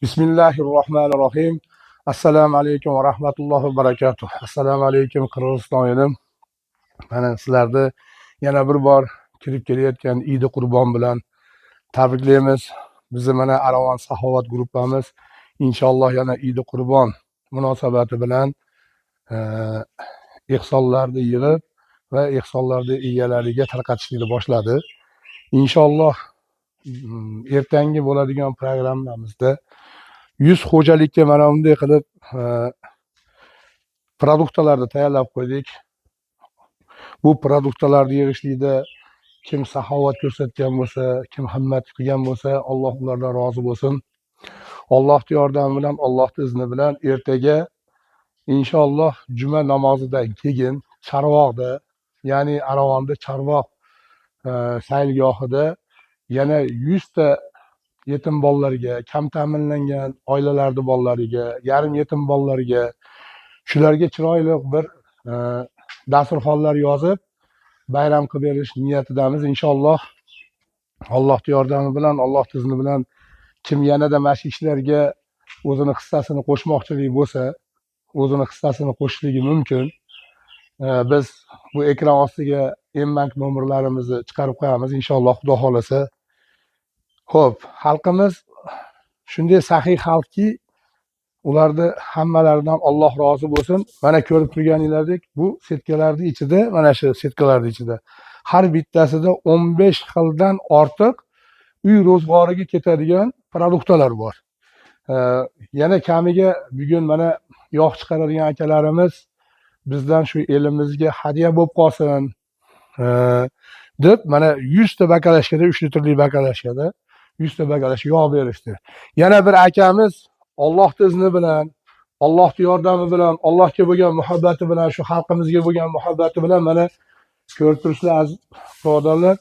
Bismillahirrohmanirrohim. Assalomu alaykum va rahmatullohi va barakatuh. Assalomu alaykum Qirg'iziston elim. Mana sizlarni yana bir bor kirib kelayotgan Eid Qurbon bilan tabriklaymiz. Bizni mana Aravon Saxovat gruppamiz inshaalloh yana Eid Qurbon munosabati bilan ehsonlarni yig'ib va ehsonlarni egalariga tarqatishni boshladi. Inshaalloh ertangi bo'ladigan programmamizda 100 xo'jalikka mana bunday qilib produktlarni tayyorlab qo'ydik. Bu produktlarni yig'ishlikda kim saxovat ko'rsatgan bo'lsa, kim himmat qilgan bo'lsa, Alloh ulardan rozi bo'lsin. Allohning yordami bilan, Allohning izni bilan ertaga inshaalloh juma namozidan keyin Charvoqda, ya'ni Aravonda Charvoq saylgohida yana 100 ta yetim bolalarga, kam ta'minlangan oilalarning bolalariga, yarim yetim bolalarga shularga chiroyli bir dasturxonlar yozib bayram qilib berish niyatidamiz. Inshaalloh Allohning yordami bilan, Allohning izni bilan kim yanada mana shu ishlarga o'zini hissasini qo'shmoqchilik bo'lsa, o'zini hissasini qo'shishligi mumkin. Biz bu ekran ostiga M-Bank nomerlarimizni chiqarib qo'yamiz inshaalloh, Xudo xolasa. Xo'p, xalqimiz shunday saxiy xalqki, ularni hammalaridan Alloh rozi bo'lsin. Mana ko'rib turganingizdek, bu setkalarning ichida, mana shu setkalarning ichida har bittasida 15 xildan ortiq uy ro'zg'origa ketadigan produktlar bor. Yana kamiga bugun mana yog' chiqaradigan akalarimiz bizdan shu elimizga hadya bo'lib qolsin deb mana 100 ta bakalashkada, 3 litrli bakalashkada 100 ta bakalash yog' berishdi. Yana bir akamiz Allohning izni bilan, Allohning yordami bilan, Allohga bo'lgan muhabbati bilan, shu xalqimizga bo'lgan muhabbati bilan mana ko'rib turibsizlar aziz birodarlar,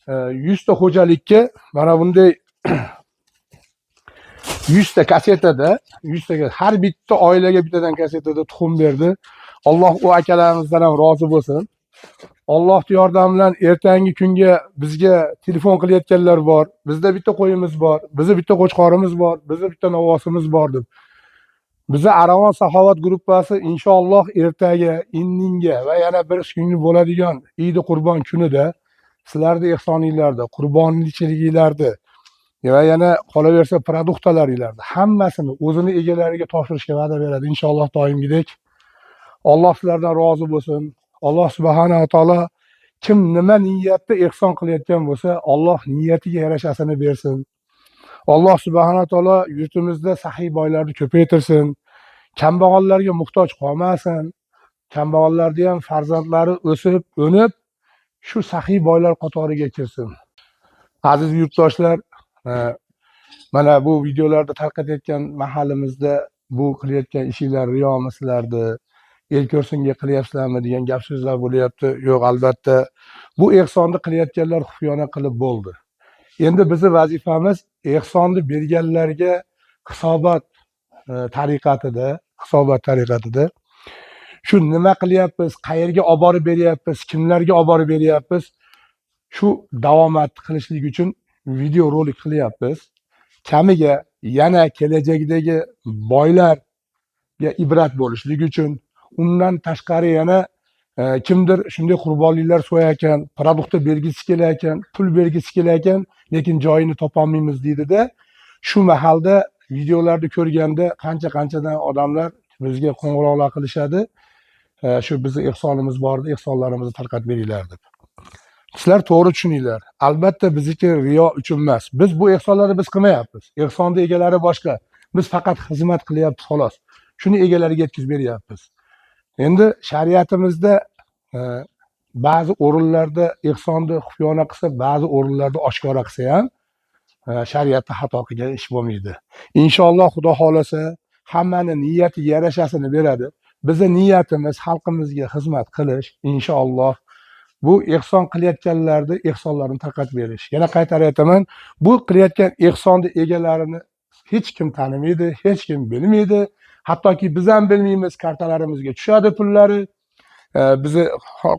100 ta xo'jalikka mana bunday 100 ta kasetada, 100 ta har bitta oilaga bittadan kasetada tuxum berdi. Alloh u akalarimizdan ham rozi bo'lsin. Allohning yordami bilan ertangi kunga bizga telefon qilayotganlar bor. Bizda bitta qo'yimiz bor, bizda bitta qo'chqorimiz bor, bizda bitta novosimiz bor deb. Biza Aravon Saxovat gruppasi inshaalloh ertaga, indinga va yana bir kunga bo'ladigan Eid Qurbon kunida sizlarning ehsoningizlarda, qurbonchiligingizlarda va yana qolaversa produktlaringizlarda hammasini o'zini egalariga topshirishga va'da beradi inshaalloh doimgidek. Alloh sizlardan rozi bo'lsin. Alloh subhanahu va taolo kim nima niyatda ehson qilayotgan bo'lsa, Alloh niyatiga yarashasini bersin. Alloh subhanahu va taolo yurtimizda saxiy boylarni ko'paytirsin. Kambag'allarga muhtoj qolmasin. Kambag'allarning ham farzandlari o'sib, o'nib shu saxiy boylar qatoriga kirsin. Aziz yurtdoshlar, mana bu videolarda tarqatayotgan mahallimizda bu qilayotgan ishinglar riyomi sizlarni el ko'rsinga qilyapsizlarmi degan gap so'zlar bo'lyapti. Yo'q, albatta bu ehsonni qilayotganlar xufiyona qilib bo'ldi. Endi bizning vazifamiz ehsonni berganlarga hisobot tariqatida shu nima qilyapmiz, qayerga olib borib beryapmiz, kimlarga olib borib beryapmiz, shu davomat qilishlik uchun video rolik qilyapmiz. Kamiga yana kelajakdagi boylarga ibrat bo'lishlik uchun, undan tashqari yana kimdir shunday qurbonliklar so'yayotgan, produkt bergisi kelayotgan, pul bergisi kelayotgan, lekin joyini topolmaymiz deydi-da. Shu mahalda videolarni ko'rganda qancha-qanchadan odamlar bizga qo'ng'iroqlar qilishadi. Shu bizning ehsonimiz bor, ehsonlarimizni tarqatib beringlar deb. Sizlar to'g'ri tushuninglar. Albatta bizniki riyo uchun emas. Biz bu ehsonlarni biz qilmayapmiz. Ehsonning egalari boshqa. Biz faqat xizmat qilyapmiz xolos. Shuni egalariga yetkazib beryapmiz. Endi shariatimizda ba'zi o'rinlarda ehsonni xufiyona qilsa, ba'zi o'rinlarda oshkora qilsa ham shariatda xato qilgan ish bo'lmaydi. Inshaalloh Xudo xolasa hammani niyatiga yarashasini beradi. Bizning niyatimiz xalqimizga xizmat qilish, inshaalloh. Bu ehson qilayotganlarni ehsonlarini tarqatib berish. Yana qaytarib aytaman, bu qilayotgan ehsonni egalarini hech kim tanimaydi, hech kim bilmaydi. Hattoki biz ham bilmaymiz, kartalarimizga tushadi pullari. Bizni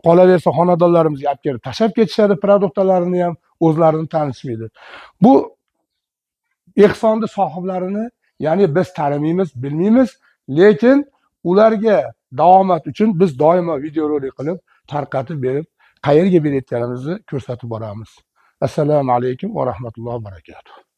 qolaversa xonadonlarimizga olib kelib tashlab ketishadi, produktlarini ham o'zlarini tanishmaydi. Bu ehsonni sohiblarini Ya'ni biz tanimaymiz, bilmaymiz, lekin ularga davomat uchun biz doimo videorolik qilib, tarqatib berib, qayerga berayotganimizni ko'rsatib boramiz. Assalomu alaykum va rahmatullohi va barakatuh.